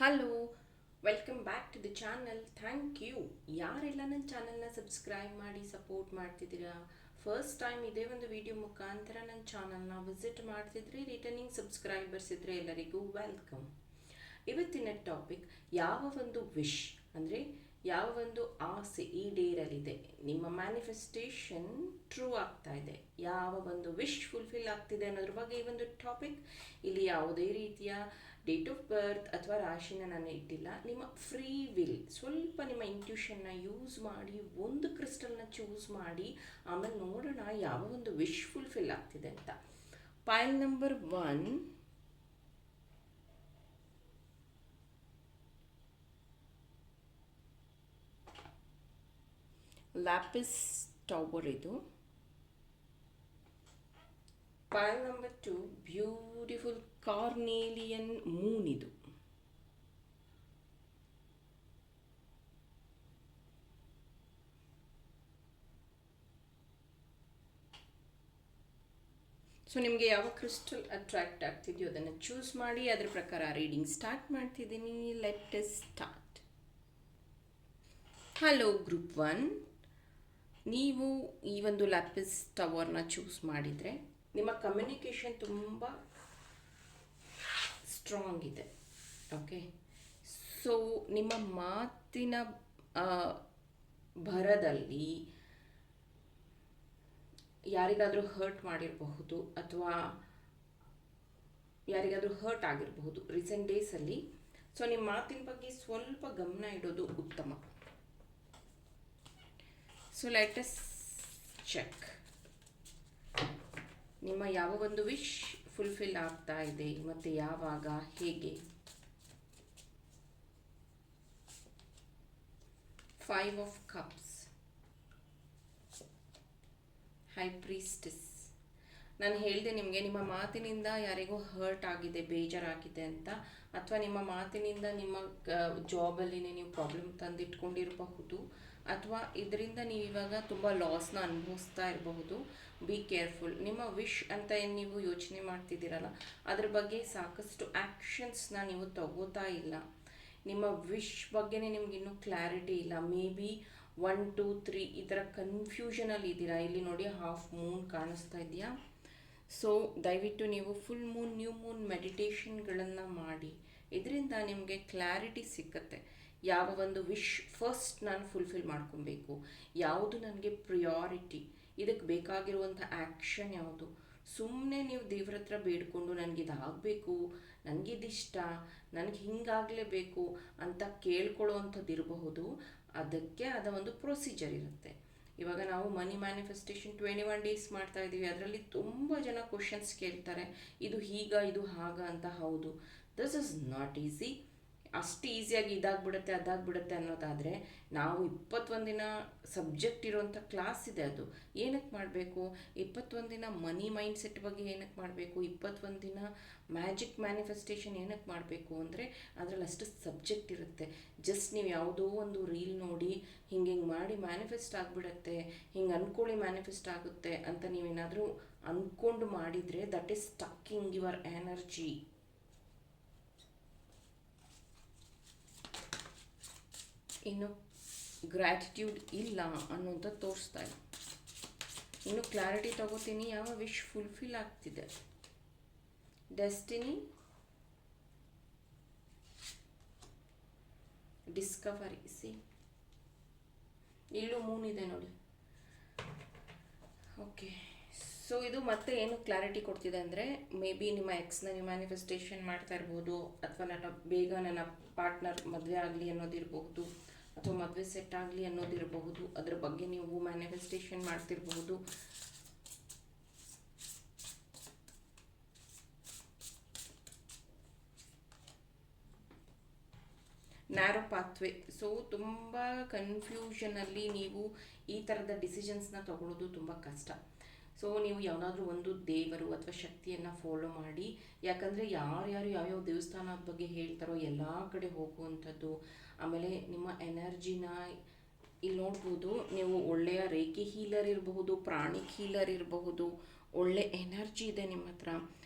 Hello, welcome back to the channel. Thank you ಯಾರೆಲ್ಲ ನನ್ನ ಚಾನಲ್ನ ಸಬ್ಸ್ಕ್ರೈಬ್ ಮಾಡಿ ಸಪೋರ್ಟ್ ಮಾಡ್ತಿದ್ದೀರಾ. ಫಸ್ಟ್ ಟೈಮ್ ಇದೇ ಒಂದು ವಿಡಿಯೋ ಮುಖಾಂತರ ನನ್ನ ಚಾನಲ್ನ ವಿಸಿಟ್ ಮಾಡ್ತಿದ್ರಿ, ರಿಟರ್ನಿಂಗ್ ಸಬ್ಸ್ಕ್ರೈಬರ್ಸ್ ಇದ್ದರೆ ಎಲ್ಲರಿಗೂ ವೆಲ್ಕಮ್. ಇವತ್ತಿನ ಟಾಪಿಕ್ ಯಾವ ಒಂದು ವಿಶ್ ಅಂದರೆ ಯಾವ ಒಂದು ಆಸೆ ಈಡೇರಲಿದೆ, ನಿಮ್ಮ ಮ್ಯಾನಿಫೆಸ್ಟೇಷನ್ ಟ್ರೂ ಆಗ್ತಾ ಇದೆ, ಯಾವ ಒಂದು ವಿಶ್ ಫುಲ್ಫಿಲ್ ಆಗ್ತಿದೆ ಅನ್ನೋದ್ರ ಬಗ್ಗೆ ಈ ಒಂದು ಟಾಪಿಕ್. ಇಲ್ಲಿ ಯಾವುದೇ ರೀತಿಯ ಡೇಟ್ ಆಫ್ ಬರ್ತ್ ಅಥವಾ ರಾಶಿನ ನಾನು ಇಟ್ಟಿಲ್ಲ. ನಿಮ್ಮ ಫ್ರೀ ವಿಲ್, ಸ್ವಲ್ಪ ನಿಮ್ಮ ಇಂಟ್ಯೂಷನ್ನ ಯೂಸ್ ಮಾಡಿ ಒಂದು ಕ್ರಿಸ್ಟಲ್ನ ಚೂಸ್ ಮಾಡಿ ಆಮೇಲೆ ನೋಡೋಣ ಯಾವ ಒಂದು ವಿಶ್ ಫುಲ್ಫಿಲ್ ಆಗ್ತಿದೆ ಅಂತ. ಪೈಲ್ ನಂಬರ್ 1, ಲ್ಯಾಪಿಸ್ ಟವರ್ ಇದು. ಪೈಲ್ ನಂಬರ್ 2, ಬ್ಯೂಟಿಫುಲ್ ಕಾರ್ನೇಲಿಯನ್ ಮೂನ್ ಇದು. ಸೊ ನಿಮಗೆ ಯಾವ ಕ್ರಿಸ್ಟಲ್ ಅಟ್ರಾಕ್ಟ್ ಆಗ್ತಿದೆಯೋ ಅದನ್ನು ಚೂಸ್ ಮಾಡಿ, ಅದರ ಪ್ರಕಾರ ರೀಡಿಂಗ್ ಸ್ಟಾರ್ಟ್ ಮಾಡ್ತಿದ್ದೀನಿ. Let us start. Hello group 1, ನೀವು ಈ ಒಂದು ಲ್ಯಾಪಿಸ್ ಟವರ್ನ ಚೂಸ್ ಮಾಡಿದರೆ ನಿಮ್ಮ ಕಮ್ಯುನಿಕೇಷನ್ ತುಂಬ ಸ್ಟ್ರಾಂಗ್ ಇದೆ. ಓಕೆ, ಸೊ ನಿಮ್ಮ ಮಾತಿನ ಭರದಲ್ಲಿ ಯಾರಿಗಾದರೂ ಹರ್ಟ್ ಮಾಡಿರಬಹುದು ಅಥವಾ ಯಾರಿಗಾದರೂ ಹರ್ಟ್ ಆಗಿರಬಹುದು ರೀಸೆಂಟ್ ಡೇಸಲ್ಲಿ. ಸೊ ನಿಮ್ಮ ಮಾತಿನ ಬಗ್ಗೆ ಸ್ವಲ್ಪ ಗಮನ ಇಡೋದು ಉತ್ತಮ. ಸೊ ಲೆಟ್ ಅಸ್ ಚೆಕ್ ನಿಮ್ಮ ಯಾವ ಒಂದು ವಿಶ್ ಫುಲ್ಫಿಲ್ ಆಗ್ತಾ ಇದೆ ಮತ್ತು ಯಾವಾಗ, ಹೇಗೆ. 5 ಆಫ್ ಕಪ್ಸ್, ಹೈ ಪ್ರೀಸ್ಟೆಸ್. ನಾನು ಹೇಳಿದೆ ನಿಮಗೆ ನಿಮ್ಮ ಮಾತಿನಿಂದ ಯಾರಿಗೂ ಹರ್ಟ್ ಆಗಿದೆ, ಬೇಜಾರಾಗಿದೆ ಅಂತ, ಅಥವಾ ನಿಮ್ಮ ಮಾತಿನಿಂದ ನಿಮ್ಮ ಜಾಬಲ್ಲಿನೇ ನೀವು ಪ್ರಾಬ್ಲಮ್ ತಂದಿಟ್ಕೊಂಡಿರಬಹುದು, ಅಥವಾ ಇದರಿಂದ ನೀವು ಇವಾಗ ತುಂಬ ಲಾಸ್ನ ಅನುಭವಿಸ್ತಾ ಇರಬಹುದು. Be careful. ನಿಮ್ಮ ವಿಶ್ ಅಂತ ಏನು ನೀವು ಯೋಚನೆ ಮಾಡ್ತಿದ್ದೀರಲ್ಲ ಅದ್ರ ಬಗ್ಗೆ ಸಾಕಷ್ಟು ಆ್ಯಕ್ಷನ್ಸ್ನ ನೀವು ತಗೋತಾ ಇಲ್ಲ. ನಿಮ್ಮ ವಿಶ್ ಬಗ್ಗೆನೇ ನಿಮ್ಗೆ ಇನ್ನೂ ಕ್ಲಾರಿಟಿ ಇಲ್ಲ. ಮೇ ಬಿ 1 2 3 ಈ ಥರ ಕನ್ಫ್ಯೂಷನಲ್ಲಿ ಇದ್ದೀರಾ. ಇಲ್ಲಿ ನೋಡಿ ಹಾಫ್ ಮೂನ್ ಕಾಣಿಸ್ತಾ ಇದೆಯಾ. ಸೊ ದಯವಿಟ್ಟು ನೀವು ಫುಲ್ ಮೂನ್, ನ್ಯೂ ಮೂನ್ ಮೆಡಿಟೇಷನ್ಗಳನ್ನು ಮಾಡಿ. ಇದರಿಂದ ನಿಮಗೆ ಕ್ಲಾರಿಟಿ ಸಿಕ್ಕತ್ತೆ. ಯಾವ ಒಂದು ವಿಶ್ ಫಸ್ಟ್ ನಾನು ಫುಲ್ಫಿಲ್ ಮಾಡ್ಕೊಬೇಕು, ಯಾವುದು ನನಗೆ ಪ್ರಿಯಾರಿಟಿ, ಇದಕ್ಕೆ ಬೇಕಾಗಿರುವಂಥ ಆ್ಯಕ್ಷನ್ ಯಾವುದು. ಸುಮ್ಮನೆ ನೀವು ದೇವ್ರ ಹತ್ರ ಬೇಡ್ಕೊಂಡು ನನಗಿದಾಗಬೇಕು, ನನಗಿದಿಷ್ಟ, ನನಗೆ ಹಿಂಗಾಗಲೇಬೇಕು ಅಂತ ಕೇಳ್ಕೊಳ್ಳೋ ಇರಬಹುದು. ಅದಕ್ಕೆ ಆದ ಒಂದು ಪ್ರೊಸೀಜರ್ ಇರುತ್ತೆ. ಇವಾಗ ನಾವು ಮನಿ ಮ್ಯಾನಿಫೆಸ್ಟೇಷನ್ 21 ಡೇಸ್ ಮಾಡ್ತಾ ಇದ್ದೀವಿ. ಅದರಲ್ಲಿ ತುಂಬ ಜನ ಕ್ವಶನ್ಸ್ ಕೇಳ್ತಾರೆ, ಇದು ಹೀಗ ಇದು ಹಾಗ ಅಂತ. ಹೌದು, ದಿಸ್ ಇಸ್ ನಾಟ್ ಈಸಿ. ಅಷ್ಟು ಈಸಿಯಾಗಿ ಇದಾಗ್ಬಿಡುತ್ತೆ ಅದಾಗ್ಬಿಡುತ್ತೆ ಅನ್ನೋದಾದರೆ ನಾವು 21 ದಿನ ಸಬ್ಜೆಕ್ಟ್ ಇರೋವಂಥ ಕ್ಲಾಸ್ ಇದೆ. ಅದು ಏನಕ್ಕೆ ಮಾಡಬೇಕು? 21 ದಿನ ಮನಿ ಮೈಂಡ್ ಸೆಟ್ ಬಗ್ಗೆ ಏನಕ್ಕೆ ಮಾಡಬೇಕು? 21 ದಿನ ಮ್ಯಾಜಿಕ್ ಮ್ಯಾನಿಫೆಸ್ಟೇಷನ್ ಏನಕ್ಕೆ ಮಾಡಬೇಕು ಅಂದರೆ ಅದರಲ್ಲಿ ಅಷ್ಟು ಸಬ್ಜೆಕ್ಟ್ ಇರುತ್ತೆ. ಜಸ್ಟ್ ನೀವು ಯಾವುದೋ ಒಂದು ರೀಲ್ ನೋಡಿ ಹಿಂಗೆ ಮಾಡಿ ಮ್ಯಾನಿಫೆಸ್ಟ್ ಆಗಿಬಿಡತ್ತೆ, ಹಿಂಗೆ ಅಂದ್ಕೊಳ್ಳಿ ಮ್ಯಾನಿಫೆಸ್ಟ್ ಆಗುತ್ತೆ ಅಂತ ನೀವೇನಾದರೂ ಅಂದ್ಕೊಂಡು ಮಾಡಿದರೆ ದಟ್ ಈಸ್ ಸ್ಟಕ್ಕಿಂಗ್ ಯುವರ್ ಎನರ್ಜಿ. ಇನ್ನು ಗ್ರ್ಯಾಟಿಟ್ಯೂಡ್ ಇಲ್ಲ ಅನ್ನೋಂಥ ತೋರಿಸ್ತಾ ಇದೆ. ಇನ್ನು ಕ್ಲಾರಿಟಿ ತಗೋತೀನಿ, ಯಾವ ವಿಶ್ ಫುಲ್ಫಿಲ್ ಆಗ್ತಿದೆ. Destiny, Discovery. ಇಲ್ಲೂ ಮೂನ್ ಇದೆ ನೋಡಿ. ಓಕೆ, ಸೊ ಇದು ಮತ್ತೆ ಏನು ಕ್ಲಾರಿಟಿ ಕೊಡ್ತಿದೆ ಅಂದರೆ ಮೇ ಬಿ ನಿಮ್ಮ ಎಕ್ಸ್ನ ನೀವು ಮ್ಯಾನಿಫೆಸ್ಟೇಷನ್ ಮಾಡ್ತಾ ಇರ್ಬೋದು, ಅಥವಾ ನನ್ನ ಪಾರ್ಟ್ನರ್ ಮದುವೆ ಆಗಲಿ ಅನ್ನೋದಿರಬಹುದು, ಅಥವಾ ಮದುವೆ ಸೆಟ್ ಆಗಲಿ ಅನ್ನೋದಿರಬಹುದು. ಅದರ ಬಗ್ಗೆ ನೀವು ಮ್ಯಾನಿಫೆಸ್ಟೇಷನ್ ಮಾಡ್ತಿರಬಹುದು. Narrow pathway. ಸೊ ತುಂಬ ಕನ್ಫ್ಯೂಷನಲ್ಲಿ ನೀವು ಈ ಥರದ ಡಿಸಿಷನ್ಸ್ನ ತಗೊಳ್ಳೋದು ತುಂಬ ಕಷ್ಟ. ಸೊ ನೀವು ಯಾವುದಾದ್ರೂ ಒಂದು ದೇವರು ಅಥವಾ ಶಕ್ತಿಯನ್ನು ಫಾಲೋ ಮಾಡಿ. ಯಾಕಂದರೆ ಯಾರ್ಯಾರು ಯಾವ್ಯಾವ ದೇವಸ್ಥಾನದ ಬಗ್ಗೆ ಹೇಳ್ತಾರೋ ಎಲ್ಲ ಕಡೆ ಹೋಗುವಂಥದ್ದು. ಆಮೇಲೆ ನಿಮ್ಮ ಎನರ್ಜಿನ ಇಲ್ಲಿ ನೋಡ್ಬೋದು, ನೀವು ಒಳ್ಳೆಯ ರೇಖೆ ಹೀಲರ್ ಇರಬಹುದು, ಪ್ರಾಣಿಕ್ ಹೀಲರ್ ಇರಬಹುದು, ಒಳ್ಳೆ ಎನರ್ಜಿ ಇದೆ ನಿಮ್ಮ ಹತ್ರ.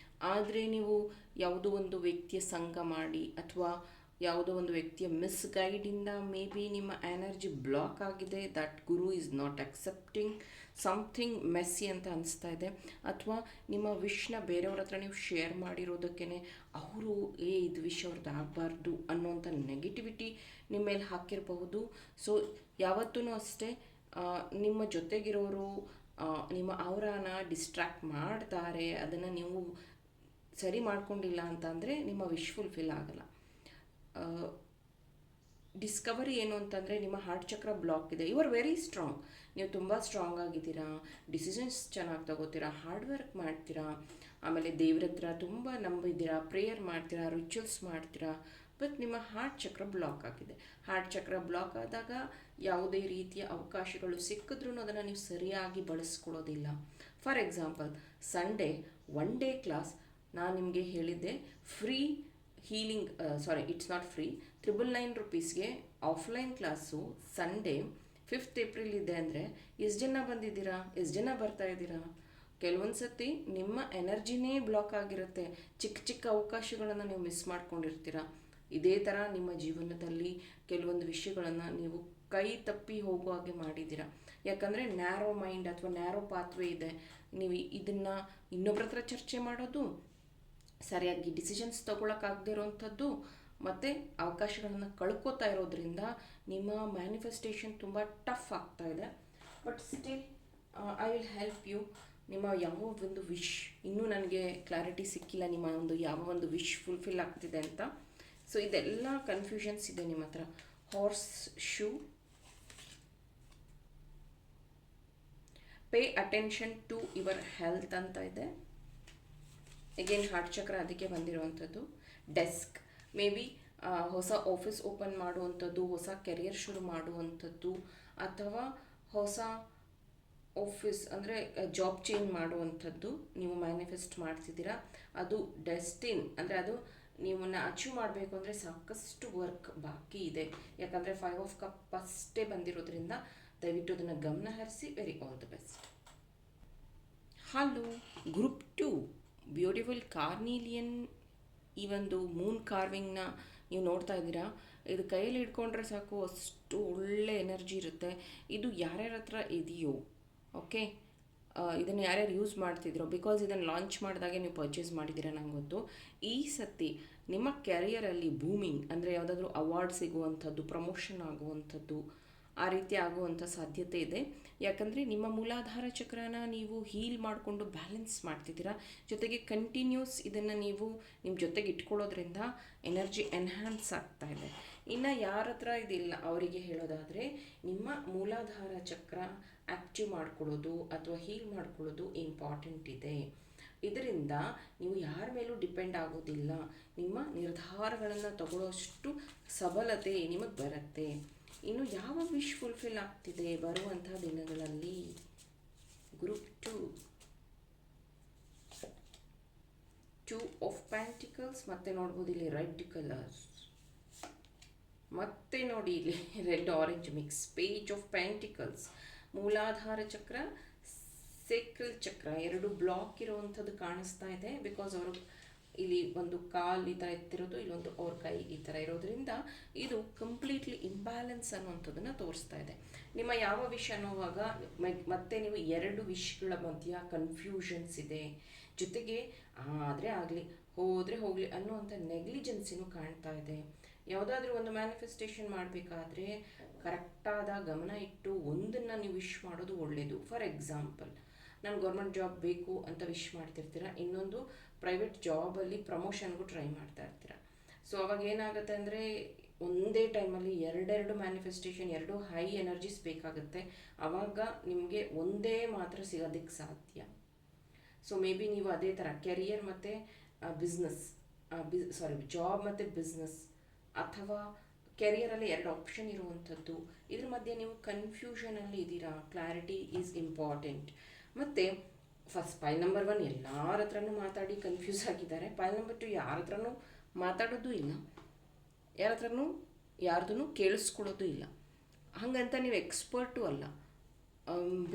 ಆದರೆ ನೀವು ಯಾವುದೋ ಒಂದು ವ್ಯಕ್ತಿಯ ಸಂಘ ಮಾಡಿ ಅಥವಾ ಯಾವುದೋ ಒಂದು ವ್ಯಕ್ತಿಯ ಮಿಸ್ಗೈಡಿಂದ ಮೇ ಬಿ ನಿಮ್ಮ ಎನರ್ಜಿ ಬ್ಲಾಕ್ ಆಗಿದೆ. That guru is not accepting something messy ಅಂತ ಅನಿಸ್ತಾ ಇದೆ. ಅಥವಾ ನಿಮ್ಮ ವಿಶ್ನ ಬೇರೆಯವ್ರ ಹತ್ರ ನೀವು ಶೇರ್ ಮಾಡಿರೋದಕ್ಕೇ ಅವರು ಇದು ವಿಷ್ ಅವ್ರದ್ದು ಆಗಬಾರ್ದು ಅನ್ನೋಂಥ ನೆಗೆಟಿವಿಟಿ ನಿಮ್ಮ ಮೇಲೆ ಹಾಕಿರಬಹುದು. ಸೊ ಯಾವತ್ತೂ ಅಷ್ಟೇ ನಿಮ್ಮ ಜೊತೆಗಿರೋರು ನಿಮ್ಮ ಅವರನ್ನ ಡಿಸ್ಟ್ರ್ಯಾಕ್ಟ್ ಮಾಡ್ತಾರೆ, ಅದನ್ನು ನೀವು ಸರಿ ಮಾಡ್ಕೊಂಡಿಲ್ಲ ಅಂತಂದರೆ ನಿಮ್ಮ ವಿಶ್ ಫುಲ್ಫಿಲ್ ಆಗಲ್ಲ. ಡಿಸ್ಕವರಿ ಏನು ಅಂತಂದರೆ ನಿಮ್ಮ ಹಾರ್ಟ್ ಚಕ್ರ ಬ್ಲಾಕ್ ಇದೆ. ಯು ಆರ್ ವೆರಿ ಸ್ಟ್ರಾಂಗ್, ನೀವು ತುಂಬ ಸ್ಟ್ರಾಂಗ್ ಆಗಿದ್ದೀರಾ, ಡಿಸಿಷನ್ಸ್ ಚೆನ್ನಾಗಿ ತಗೋತೀರಾ, ಹಾರ್ಡ್ ವರ್ಕ್ ಮಾಡ್ತೀರಾ, ಆಮೇಲೆ ದೇವ್ರ ಹತ್ರ ತುಂಬ ನಂಬಿದ್ದೀರಾ, ಪ್ರೇಯರ್ ಮಾಡ್ತೀರಾ, ರಿಚುವಲ್ಸ್ ಮಾಡ್ತೀರಾ. ಬಟ್ ನಿಮ್ಮ ಹಾರ್ಟ್ ಚಕ್ರ ಬ್ಲಾಕ್ ಆಗಿದೆ. ಹಾರ್ಟ್ ಚಕ್ರ ಬ್ಲಾಕ್ ಆದಾಗ ಯಾವುದೇ ರೀತಿಯ ಅವಕಾಶಗಳು ಸಿಕ್ಕಿದ್ರೂ ಅದನ್ನು ನೀವು ಸರಿಯಾಗಿ ಬಳಸ್ಕೊಳ್ಳೋದಿಲ್ಲ. For example, Sunday 1 day class ನಾನು ನಿಮಗೆ ಹೇಳಿದ್ದೆ, free healing, it's not free, 999 rupeesಗೆ offline class Sunday 5th April ಇದೆ ಅಂದರೆ ಎಷ್ಟು ಜನ ಬಂದಿದ್ದೀರಾ, ಎಷ್ಟು ಜನ ಬರ್ತಾ ಇದ್ದೀರಾ? ಕೆಲವೊಂದು ಸತಿ ನಿಮ್ಮ ಎನರ್ಜಿನೇ ಬ್ಲಾಕ್ ಆಗಿರುತ್ತೆ, ಚಿಕ್ಕ ಚಿಕ್ಕ ಅವಕಾಶಗಳನ್ನು ನೀವು ಮಿಸ್ ಮಾಡ್ಕೊಂಡಿರ್ತೀರ. ಇದೇ ಥರ ನಿಮ್ಮ ಜೀವನದಲ್ಲಿ ಕೆಲವೊಂದು ವಿಷಯಗಳನ್ನು ನೀವು ಕೈ ತಪ್ಪಿ ಹೋಗೋ ಹಾಗೆ ಮಾಡಿದ್ದೀರಾ. ಯಾಕಂದರೆ ನ್ಯಾರೋ ಮೈಂಡ್ ಅಥವಾ ನ್ಯಾರೋ ಪಾತ್ವೇ ಇದೆ. ನೀವು ಇದನ್ನು ಇನ್ನೊಬ್ಬರ ಹತ್ರ ಚರ್ಚೆ ಮಾಡೋದು, ಸರಿಯಾಗಿ ಡಿಸಿಷನ್ಸ್ ತೊಗೊಳಕ್ಕಾಗದೇ ಇರೋವಂಥದ್ದು, ಮತ್ತು ಅವಕಾಶಗಳನ್ನು ಕಳ್ಕೊತಾ ಇರೋದ್ರಿಂದ ನಿಮ್ಮ ಮ್ಯಾನಿಫೆಸ್ಟೇಷನ್ ತುಂಬ ಟಫ್ ಆಗ್ತಾ ಇದೆ. But still I will help you. ನಿಮ್ಮ ಯಾವ ಒಂದು ವಿಶ್ ಇನ್ನೂ ನನಗೆ ಕ್ಲಾರಿಟಿ ಸಿಕ್ಕಿಲ್ಲ, ನಿಮ್ಮ ಯಾವ ಒಂದು ವಿಶ್ ಫುಲ್ಫಿಲ್ ಆಗ್ತಿದೆ ಅಂತ. ಸೊ ಇದೆಲ್ಲ ಕನ್ಫ್ಯೂಷನ್ಸ್ ಇದೆ ನಿಮ್ಮ ಹತ್ರ. Horseshoe, pay attention to your health ಅಂತ ಇದೆ. ಅಗೇನ್ ಹಾರ್ಟ್ ಚಕ್ರ ಅದಕ್ಕೆ ಬಂದಿರುವಂಥದ್ದು. ಡೆಸ್ಕ್, ಮೇ ಬಿ ಹೊಸ ಆಫೀಸ್ ಓಪನ್ ಮಾಡುವಂಥದ್ದು, ಹೊಸ ಕೆರಿಯರ್ ಶುರು ಮಾಡುವಂಥದ್ದು, ಅಥವಾ ಹೊಸ ಆಫೀಸ್ ಅಂದರೆ ಜಾಬ್ ಚೇಂಜ್ ಮಾಡುವಂಥದ್ದು ನೀವು ಮ್ಯಾನಿಫೆಸ್ಟ್ ಮಾಡ್ತಿದ್ದೀರಾ. ಅದು ಡೆಸ್ಟಿನ್ ಅಂದರೆ ಅದು ನೀವನ್ನ ಅಚೀವ್ ಮಾಡಬೇಕು ಅಂದರೆ ಸಾಕಷ್ಟು ವರ್ಕ್ ಬಾಕಿ ಇದೆ. ಯಾಕಂದರೆ 5 of Cups ಅಷ್ಟೇ ಬಂದಿರೋದ್ರಿಂದ ದಯವಿಟ್ಟು ಅದನ್ನು ಗಮನ ಹರಿಸಿ. Very all the best. Hello, group 2 beautiful carnelian, ಈ ಒಂದು ಮೂನ್ ಕಾರ್ವಿಂಗ್ನ ನೀವು ನೋಡ್ತಾ ಇದ್ದೀರಾ. ಇದು ಕೈಯಲ್ಲಿ ಇಟ್ಕೊಂಡ್ರೆ ಸಾಕು, ಅಷ್ಟು ಒಳ್ಳೆ ಎನರ್ಜಿ ಇರುತ್ತೆ. ಇದು ಯಾರ್ಯಾರ ಹತ್ರ ಇದೆಯೋ, ಓಕೆ, ಇದನ್ನು ಯಾರ್ಯಾರು ಯೂಸ್ ಮಾಡ್ತಿದ್ರೋ, ಬಿಕಾಸ್ ಇದನ್ನು ಲಾಂಚ್ ಮಾಡಿದಾಗೆ ನೀವು ಪರ್ಚೇಸ್ ಮಾಡಿದ್ದೀರಾ ನಂಗೆ ಗೊತ್ತು. ಈ ಸತಿ ನಿಮ್ಮ ಕ್ಯಾರಿಯರಲ್ಲಿ ಬೂಮಿಂಗ್ ಅಂದರೆ ಯಾವುದಾದ್ರೂ ಅವಾರ್ಡ್ ಸಿಗುವಂಥದ್ದು, ಪ್ರಮೋಷನ್ ಆಗುವಂಥದ್ದು, ಆ ರೀತಿ ಆಗುವಂಥ ಸಾಧ್ಯತೆ ಇದೆ. ಯಾಕಂದರೆ ನಿಮ್ಮ ಮೂಲಾಧಾರ ಚಕ್ರನ ನೀವು ಹೀಲ್ ಮಾಡಿಕೊಂಡು ಬ್ಯಾಲೆನ್ಸ್ ಮಾಡ್ತಿದ್ದೀರಾ. ಜೊತೆಗೆ ಕಂಟಿನ್ಯೂಸ್ ಇದನ್ನು ನೀವು ನಿಮ್ಮ ಜೊತೆಗೆ ಇಟ್ಕೊಳ್ಳೋದ್ರಿಂದ ಎನರ್ಜಿ ಎನ್ಹ್ಯಾನ್ಸ್ ಆಗ್ತಾ ಇದೆ. ಇನ್ನು ಯಾರ ಹತ್ರ ಇದಿಲ್ಲ ಅವರಿಗೆ ಹೇಳೋದಾದರೆ, ನಿಮ್ಮ ಮೂಲಾಧಾರ ಚಕ್ರ ಆ್ಯಕ್ಟಿವ್ ಮಾಡ್ಕೊಳ್ಳೋದು ಅಥವಾ ಹೀಲ್ ಮಾಡ್ಕೊಳ್ಳೋದು ಇಂಪಾರ್ಟೆಂಟ್ ಇದೆ. ಇದರಿಂದ ನೀವು ಯಾರ ಮೇಲೂ ಡಿಪೆಂಡ್ ಆಗೋದಿಲ್ಲ. ನಿಮ್ಮ ನಿರ್ಧಾರಗಳನ್ನು ತಗೊಳ್ಳೋಷ್ಟು ಸಬಲತೆ ನಿಮಗೆ ಬರುತ್ತೆ. ಇನ್ನು ಯಾವ ವಿಶ್ ಫುಲ್ಫಿಲ್ ಆಗ್ತಿದೆ ಬರುವಂಥ ದಿನಗಳಲ್ಲಿ? ಗ್ರೂಪ್ 2 ಆಫ್ ಪ್ಯಾಂಟಿಕಲ್ಸ್, ಮತ್ತೆ ನೋಡ್ಬೋದು ಇಲ್ಲಿ ರೆಡ್ ಕಲರ್ಸ್, ಮತ್ತೆ ನೋಡಿ ಇಲ್ಲಿ red orange mix, page of pentacles, Muladhara chakra, sacral ಚಕ್ರ ಎರಡು ಬ್ಲಾಕ್ ಇರುವಂಥದ್ದು ಕಾಣಿಸ್ತಾ ಇದೆ. ಬಿಕಾಸ್ ಅವರು ಇಲ್ಲಿ ಒಂದು ಕಾಲು ಈ ಥರ ಎತ್ತಿರೋದು, ಇಲ್ಲೊಂದು ಅವ್ರ ಕೈ ಈ ಥರ ಇರೋದ್ರಿಂದ ಇದು ಕಂಪ್ಲೀಟ್ಲಿ ಇಂಬ್ಯಾಲೆನ್ಸ್ ಅನ್ನುವಂಥದ್ದನ್ನು ತೋರಿಸ್ತಾ ಇದೆ. ನಿಮ್ಮ ಯಾವ ವಿಷ್ ಅನ್ನೋವಾಗ ಮತ್ತೆ ನೀವು 2 ವಿಷ್ಗಳ ಮಧ್ಯ ಕನ್ಫ್ಯೂಷನ್ಸ್ ಇದೆ. ಜೊತೆಗೆ ಆದರೆ ಆಗಲಿ, ಹೋದರೆ ಹೋಗಲಿ ಅನ್ನುವಂಥ ನೆಗ್ಲಿಜೆನ್ಸಿನೂ ಕಾಣ್ತಾ ಇದೆ. ಯಾವುದಾದ್ರೂ ಒಂದು ಮ್ಯಾನಿಫೆಸ್ಟೇಷನ್ ಮಾಡಬೇಕಾದ್ರೆ ಕರೆಕ್ಟಾದ ಗಮನ ಇಟ್ಟು ಒಂದನ್ನು ನೀವು ವಿಶ್ ಮಾಡೋದು ಒಳ್ಳೆಯದು. ಫಾರ್ ಎಕ್ಸಾಂಪಲ್, ನಾನು ಗೌರ್ಮೆಂಟ್ ಜಾಬ್ ಬೇಕು ಅಂತ ವಿಶ್ ಮಾಡ್ತಿರ್ತೀರ, ಇನ್ನೊಂದು ಪ್ರೈವೇಟ್ ಜಾಬಲ್ಲಿ ಪ್ರಮೋಷನ್ಗೂ ಟ್ರೈ ಮಾಡ್ತಾ ಇರ್ತೀರ. ಸೊ ಅವಾಗ ಏನಾಗುತ್ತೆ ಅಂದರೆ ಒಂದೇ ಟೈಮಲ್ಲಿ 2 ಮ್ಯಾನಿಫೆಸ್ಟೇಷನ್, 2 ಹೈ ಎನರ್ಜೀಸ್ ಬೇಕಾಗುತ್ತೆ. ಆವಾಗ ನಿಮಗೆ ಒಂದೇ ಮಾತ್ರ ಸಿಗೋದಕ್ಕೆ ಸಾಧ್ಯ. ಸೊ ಮೇ ಬಿ ನೀವು ಅದೇ ಥರ ಕೆರಿಯರ್ ಮತ್ತು ಬಿಸ್ನೆಸ್, ಜಾಬ್ ಮತ್ತು ಬಿಸ್ನೆಸ್, ಅಥವಾ ಕೆರಿಯರಲ್ಲಿ 2 ಆಪ್ಷನ್ ಇರುವಂಥದ್ದು, ಇದ್ರ ಮಧ್ಯೆ ನೀವು ಕನ್ಫ್ಯೂಷನಲ್ಲಿ ಇದ್ದೀರಾ. Clarity is important. ಮತ್ತು ಫಸ್ಟ್ ಪೈಲ್ ನಂಬರ್ 1 ಎಲ್ಲರ ಹತ್ರನೂ ಮಾತಾಡಿ ಕನ್ಫ್ಯೂಸ್ ಆಗಿದ್ದಾರೆ. ಪೈಲ್ ನಂಬರ್ 2 ಯಾರ ಹತ್ರನೂ ಮಾತಾಡೋದು ಇಲ್ಲ, ಯಾರ ಹತ್ರನೂ ಯಾರ್ದೂ ಕೇಳಿಸ್ಕೊಳ್ಳೋದು ಇಲ್ಲ. ಹಾಗಂತ ನೀವು ಎಕ್ಸ್ಪರ್ಟು ಅಲ್ಲ,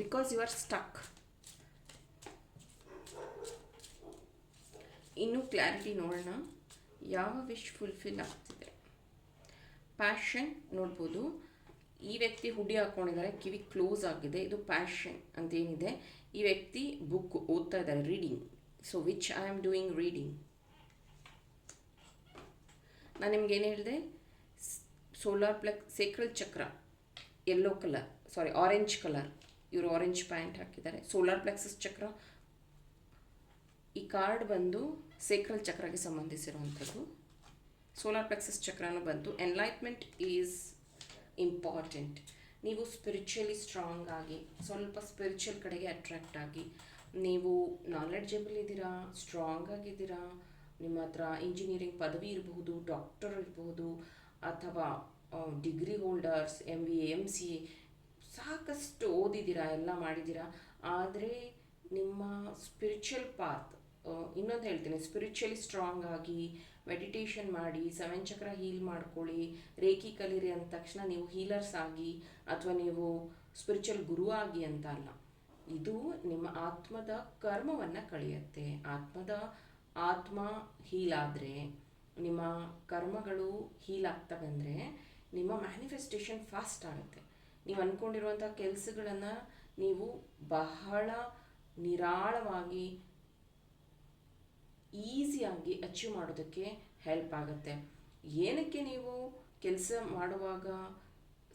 ಬಿಕಾಸ್ ಯು ಆರ್ ಸ್ಟಕ್. ಇನ್ನೂ ಕ್ಲಾರಿಟಿ ನೋಡೋಣ, ಯಾವ ವಿಶ್ ಫುಲ್ಫಿಲ್ ಆಗ್ತಿದೆ. ಪ್ಯಾಷನ್ ನೋಡ್ಬೋದು. ಈ ವ್ಯಕ್ತಿ ಹುಡಿ ಹಾಕ್ಕೊಂಡಿದ್ದಾರೆ, ಕಿವಿ ಕ್ಲೋಸ್ ಆಗಿದೆ, ಇದು ಪ್ಯಾಷನ್ ಅಂತೇನಿದೆ. ಈ ವ್ಯಕ್ತಿ ಬುಕ್ ಓದ್ತಾ ಇದ್ದಾರೆ, reading. So which I am doing reading. ನಾನು ನಿಮ್ಗೆ ಏನು ಹೇಳಿದೆ, ಸೋಲಾರ್ ಪ್ಲೆಕ್ಸ್ ಸೇಕ್ರಲ್ ಚಕ್ರ ಯೆಲ್ಲೋ ಕಲರ್, ಸಾರಿ ಆರೆಂಜ್ ಕಲರ್, ಇವರು ಆರೆಂಜ್ ಪ್ಯಾಂಟ್ ಹಾಕಿದ್ದಾರೆ. ಸೋಲಾರ್ ಪ್ಲೆಕ್ಸಸ್ ಚಕ್ರ, ಈ ಕಾರ್ಡ್ ಬಂದು ಸೇಕ್ರಲ್ ಚಕ್ರಗೆ ಸಂಬಂಧಿಸಿರುವಂಥದ್ದು. ಸೋಲಾರ್ ಪ್ಲೆಕ್ಸಸ್ ಚಕ್ರನೂ ಬಂತು. Enlightenment is important. ನೀವು ಸ್ಪಿರಿಚುವಲಿ ಸ್ಟ್ರಾಂಗ್ ಆಗಿ, ಸ್ವಲ್ಪ ಸ್ಪಿರಿಚುವಲ್ ಕಡೆಗೆ ಅಟ್ರ್ಯಾಕ್ಟ್ ಆಗಿ, ನೀವು ನಾಲೆಡ್ಜಬಲ್ ಇದ್ದೀರಾ, ಸ್ಟ್ರಾಂಗ್ ಆಗಿದ್ದೀರಾ, ನಿಮ್ಮ ಹತ್ರ ಇಂಜಿನಿಯರಿಂಗ್ ಪದವಿ ಇರಬಹುದು, ಡಾಕ್ಟರ್ ಇರಬಹುದು, ಅಥವಾ ಡಿಗ್ರಿ ಹೋಲ್ಡರ್ಸ್, MBA MCA ಸಾಕಷ್ಟು ಓದಿದ್ದೀರಾ, ಎಲ್ಲ ಮಾಡಿದ್ದೀರಾ. ಆದರೆ ನಿಮ್ಮ ಸ್ಪಿರಿಚುವಲ್ ಪಾತ್, ಇನ್ನೊಂದು ಹೇಳ್ತೀನಿ, ಸ್ಪಿರಿಚುವಲಿ ಸ್ಟ್ರಾಂಗ್ ಆಗಿ ಮೆಡಿಟೇಷನ್ ಮಾಡಿ, 7 ಚಕ್ರ ಹೀಲ್ ಮಾಡ್ಕೊಳ್ಳಿ, ರೇಖಿ ಕಲೀರಿ ಅಂದ ತಕ್ಷಣ ನೀವು ಹೀಲರ್ಸ್ ಆಗಿ ಅಥವಾ ನೀವು ಸ್ಪಿರಿಚುವಲ್ ಗುರು ಆಗಿ ಅಂತ ಅಲ್ಲ. ಇದು ನಿಮ್ಮ ಆತ್ಮದ ಕರ್ಮವನ್ನು ಕಳೆಯುತ್ತೆ. ಆತ್ಮ ಹೀಲ್ ಆದರೆ, ನಿಮ್ಮ ಕರ್ಮಗಳು ಹೀಲ್ ಆಗ್ತಾ ಬಂದರೆ ನಿಮ್ಮ ಮ್ಯಾನಿಫೆಸ್ಟೇಷನ್ ಫಾಸ್ಟ್ ಆಗುತ್ತೆ. ನೀವು ಅಂದ್ಕೊಂಡಿರುವಂಥ ಕೆಲಸಗಳನ್ನು ನೀವು ಬಹಳ ನಿರಾಳವಾಗಿ ಈಸಿಯಾಗಿ ಅಚೀವ್ ಮಾಡೋದಕ್ಕೆ ಹೆಲ್ಪ್ ಆಗುತ್ತೆ. ಏನಕ್ಕೆ ನೀವು ಕೆಲಸ ಮಾಡುವಾಗ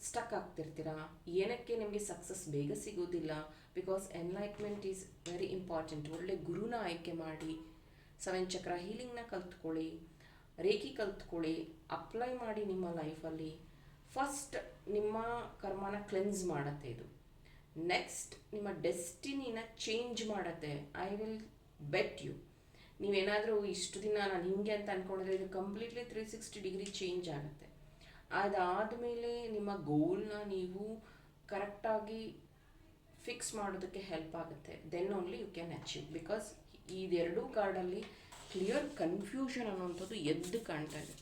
ಸ್ಟಕ್ ಆಗ್ತಿರ್ತೀರಾ, ಏನಕ್ಕೆ ನಿಮಗೆ ಸಕ್ಸಸ್ ಬೇಗ ಸಿಗೋದಿಲ್ಲ? Because enlightenment is very important. ಒಳ್ಳೆ ಗುರುನ ಆಯ್ಕೆ ಮಾಡಿ, 7 ಚಕ್ರ ಹೀಲಿಂಗ್ನ ಕಲ್ತ್ಕೊಳ್ಳಿ, ರೇಖಿ ಕಲ್ತ್ಕೊಳ್ಳಿ, ಅಪ್ಲೈ ಮಾಡಿ ನಿಮ್ಮ ಲೈಫಲ್ಲಿ. ಫಸ್ಟ್ ನಿಮ್ಮ ಕರ್ಮನ ಕ್ಲೆನ್ಸ್ ಮಾಡುತ್ತೆ ಇದು. ನೆಕ್ಸ್ಟ್ ನಿಮ್ಮ ಡೆಸ್ಟಿನಿನ ಚೇಂಜ್ ಮಾಡುತ್ತೆ. I will bet you. ನೀವೇನಾದರೂ ಇಷ್ಟು ದಿನ ನಾನು ಹಿಂಗೆ ಅಂತ ಅಂದ್ಕೊಂಡಿದ್ರೆ ಇದು ಕಂಪ್ಲೀಟ್ಲಿ 360 ಡಿಗ್ರಿ ಚೇಂಜ್ ಆಗುತ್ತೆ. ಅದಾದಮೇಲೆ ನಿಮ್ಮ ಗೋಲ್ನ ನೀವು ಕರೆಕ್ಟಾಗಿ ಫಿಕ್ಸ್ ಮಾಡೋದಕ್ಕೆ ಹೆಲ್ಪ್ ಆಗುತ್ತೆ. Then only you can achieve. Because ಇದೆರಡೂ ಕಾರ್ಡಲ್ಲಿ ಕ್ಲಿಯರ್ ಕನ್ಫ್ಯೂಷನ್ ಅನ್ನುವಂಥದ್ದು ಎದ್ದು ಕಾಣ್ತಾ ಇದೆ.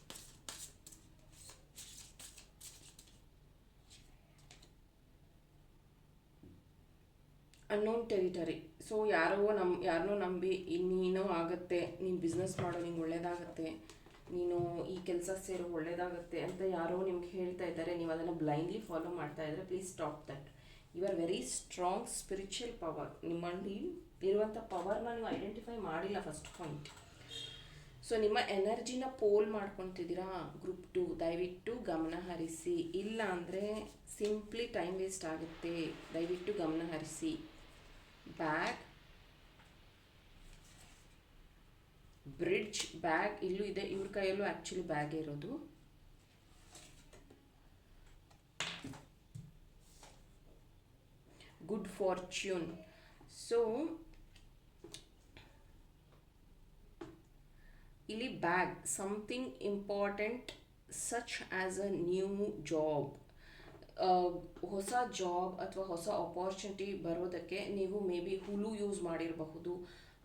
Unknown territory. ಸೊ ಯಾರನ್ನೋ ನಂಬಿ ಇನ್ನೇನೋ ಆಗುತ್ತೆ, ನೀನು ಬಿಸ್ನೆಸ್ ಮಾಡೋ ನಿಂಗೆ ಒಳ್ಳೇದಾಗುತ್ತೆ, ನೀನು ಈ ಕೆಲಸ ಸೇರೋ ಒಳ್ಳೇದಾಗುತ್ತೆ ಅಂತ ಯಾರೋ ನಿಮ್ಗೆ ಹೇಳ್ತಾ ಇದ್ದಾರೆ. ನೀವು ಅದನ್ನು ಬ್ಲೈಂಡ್ಲಿ ಫಾಲೋ ಮಾಡ್ತಾ ಇದ್ದರೆ please stop that. You are very strong spiritual power. ನಿಮ್ಮಲ್ಲಿ ಇರುವಂಥ ಪವರ್ನ ನೀವು ಐಡೆಂಟಿಫೈ ಮಾಡಿಲ್ಲ, ಫಸ್ಟ್ ಪಾಯಿಂಟ್. ಸೊ ನಿಮ್ಮ ಎನರ್ಜಿನ ಪೋಲ್ ಮಾಡ್ಕೊತಿದ್ದೀರಾ. ಗ್ರೂಪ್ 2 ದಯವಿಟ್ಟು ಗಮನ ಹರಿಸಿ, ಇಲ್ಲ ಅಂದರೆ ಸಿಂಪ್ಲಿ ಟೈಮ್ ವೇಸ್ಟ್ ಆಗುತ್ತೆ. ದಯವಿಟ್ಟು ಗಮನ ಹರಿಸಿ. ಬ್ಯಾಗ್, ಬ್ರಿಡ್ಜ್, ಬ್ಯಾಗ್ ಇಲ್ಲೂ ಇದೆ, ಇವ್ರ ಕೈಯಲ್ಲೂ ಆ್ಯಕ್ಚುಲಿ ಬ್ಯಾಗ್ ಇರೋದು. Good fortune. ಸೊ ಇಲ್ಲಿ bag, something important such as a new job, ಹೊಸ ಜಾಬ್ ಅಥವಾ ಹೊಸ ಆಪರ್ಚುನಿಟಿ ಬರೋದಕ್ಕೆ ನೀವು ಮೇ ಬಿ ಹುಲು ಯೂಸ್ ಮಾಡಿರಬಹುದು,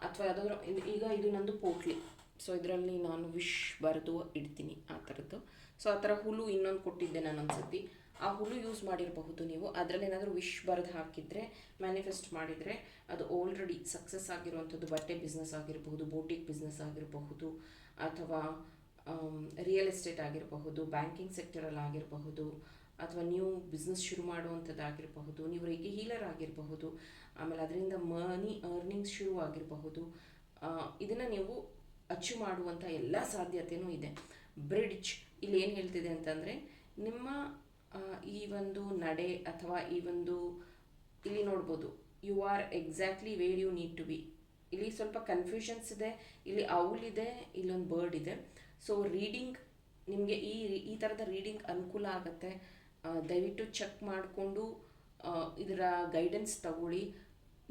ಅಥವಾ ಯಾವುದಾದ್ರೂ, ಈಗ ಇದು ನಂದು ಪೋಟ್ಲಿ, ಸೊ ಇದರಲ್ಲಿ ನಾನು ವಿಶ್ ಬರೆದು ಇಡ್ತೀನಿ ಆ ಥರದ್ದು. ಸೊ ಆ ಥರ ಹುಲು ಇನ್ನೊಂದು ಕೊಟ್ಟಿದ್ದೆ ನಾನು ಅನ್ಸತಿ, ಆ ಹುಲು ಯೂಸ್ ಮಾಡಿರಬಹುದು ನೀವು. ಅದರಲ್ಲಿ ಏನಾದರೂ ವಿಶ್ ಬರೆದು ಹಾಕಿದರೆ, ಮ್ಯಾನಿಫೆಸ್ಟ್ ಮಾಡಿದರೆ ಅದು ಆಲ್ರೆಡಿ ಸಕ್ಸಸ್ ಆಗಿರುವಂಥದ್ದು. ಬಟ್ಟೆ ಬಿಸ್ನೆಸ್ ಆಗಿರಬಹುದು, ಬೋಟಿಕ್ ಬಿಸ್ನೆಸ್ ಆಗಿರಬಹುದು, ಅಥವಾ ರಿಯಲ್ ಎಸ್ಟೇಟ್ ಆಗಿರಬಹುದು, ಬ್ಯಾಂಕಿಂಗ್ ಸೆಕ್ಟರಲ್ಲಿ ಆಗಿರಬಹುದು, ಅಥವಾ ನೀವು ಬಿಸ್ನೆಸ್ ಶುರು ಮಾಡುವಂಥದ್ದಾಗಿರಬಹುದು, ನೀವು ರೇಖಿ ಹೀಲರ್ ಆಗಿರಬಹುದು, ಆಮೇಲೆ ಅದರಿಂದ ಮನಿ ಅರ್ನಿಂಗ್ಸ್ ಶುರು ಆಗಿರಬಹುದು. ಇದನ್ನು ನೀವು ಅಚೀವ್ ಮಾಡುವಂಥ ಎಲ್ಲ ಸಾಧ್ಯತೆಯೂ ಇದೆ. ಬ್ರಿಡ್ಜ್ ಇಲ್ಲಿ ಏನು ಹೇಳ್ತಿದೆ ಅಂತಂದರೆ, ನಿಮ್ಮ ಈ ಒಂದು ನಡೆ ಅಥವಾ ಈ ಒಂದು, ಇಲ್ಲಿ ನೋಡ್ಬೋದು, you are exactly where you need to be. ಇಲ್ಲಿ ಸ್ವಲ್ಪ ಕನ್ಫ್ಯೂಷನ್ಸ್ ಇದೆ. ಇಲ್ಲಿ ಔಲ್ ಇದೆ, ಇಲ್ಲೊಂದು ಬರ್ಡ್ ಇದೆ. ಸೊ ರೀಡಿಂಗ್ ನಿಮಗೆ ಈ ಥರದ ರೀಡಿಂಗ್ ಅನುಕೂಲ ಆಗುತ್ತೆ. ದಯವಿಟ್ಟು ಚೆಕ್ ಮಾಡಿಕೊಂಡು ಇದರ ಗೈಡೆನ್ಸ್ ತಗೊಳ್ಳಿ.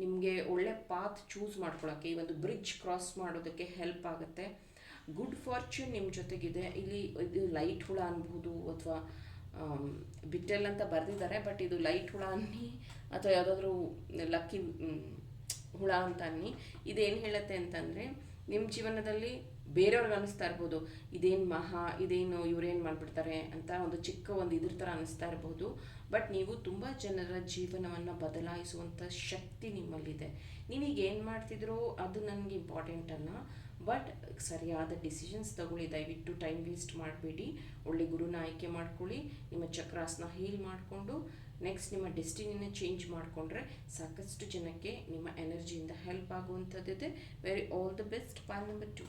ನಿಮಗೆ ಒಳ್ಳೆ ಪಾತ್ ಚೂಸ್ ಮಾಡ್ಕೊಳ್ಳೋಕ್ಕೆ, ಈ ಒಂದು ಬ್ರಿಡ್ಜ್ ಕ್ರಾಸ್ ಮಾಡೋದಕ್ಕೆ ಹೆಲ್ಪ್ ಆಗುತ್ತೆ. ಗುಡ್ ಫಾರ್ಚ್ಯೂನ್ ನಿಮ್ಮ ಜೊತೆಗಿದೆ. ಇಲ್ಲಿ ಇದು ಲೈಟ್ ಹುಳ ಅನ್ಬೋದು, ಅಥವಾ ಬಿಟ್ಟೆಲ್ ಅಂತ ಬರೆದಿದ್ದಾರೆ, ಬಟ್ ಇದು ಲೈಟ್ ಹುಳ ಅನ್ನಿ ಅಥವಾ ಯಾವುದಾದ್ರೂ ಲಕ್ಕಿ ಹುಳ ಅಂತ ಅನ್ನಿ. ಇದೇನು ಹೇಳುತ್ತೆ ಅಂತಂದರೆ, ನಿಮ್ಮ ಜೀವನದಲ್ಲಿ ಬೇರೆಯವ್ರಿಗೆ ಅನ್ನಿಸ್ತಾ ಇರ್ಬೋದು, ಇದೇನು ಇವ್ರೇನು ಮಾಡಿಬಿಡ್ತಾರೆ ಅಂತ ಒಂದು ಚಿಕ್ಕ ಒಂದು ಇದ್ರ ಥರ ಅನ್ನಿಸ್ತಾ ಇರ್ಬೋದು. ಬಟ್ ನೀವು ತುಂಬ ಜನರ ಜೀವನವನ್ನು ಬದಲಾಯಿಸುವಂಥ ಶಕ್ತಿ ನಿಮ್ಮಲ್ಲಿದೆ. ನೀವೀಗ ಏನು ಮಾಡ್ತಿದ್ರೋ ಅದು ನನಗೆ ಇಂಪಾರ್ಟೆಂಟ್ ಅಲ್ಲ, ಬಟ್ ಸರಿಯಾದ ಡಿಸಿಷನ್ಸ್ ತಗೊಳ್ಳಿ, ದಯವಿಟ್ಟು ಟೈಮ್ ವೇಸ್ಟ್ ಮಾಡಬೇಡಿ. ಒಳ್ಳೆ ಗುರುನ ಆಯ್ಕೆ ಮಾಡ್ಕೊಳ್ಳಿ, ನಿಮ್ಮ ಚಕ್ರಾಸ್ನ ಹೀಲ್ ಮಾಡಿಕೊಂಡು ನೆಕ್ಸ್ಟ್ ನಿಮ್ಮ ಡೆಸ್ಟಿನಿನ ಚೇಂಜ್ ಮಾಡಿಕೊಂಡ್ರೆ ಸಾಕಷ್ಟು ಜನಕ್ಕೆ ನಿಮ್ಮ ಎನರ್ಜಿಯಿಂದ ಹೆಲ್ಪ್ ಆಗುವಂಥದ್ದಿದೆ. Very all the best. ಪಾಲ್ ನಂಬರ್ 2.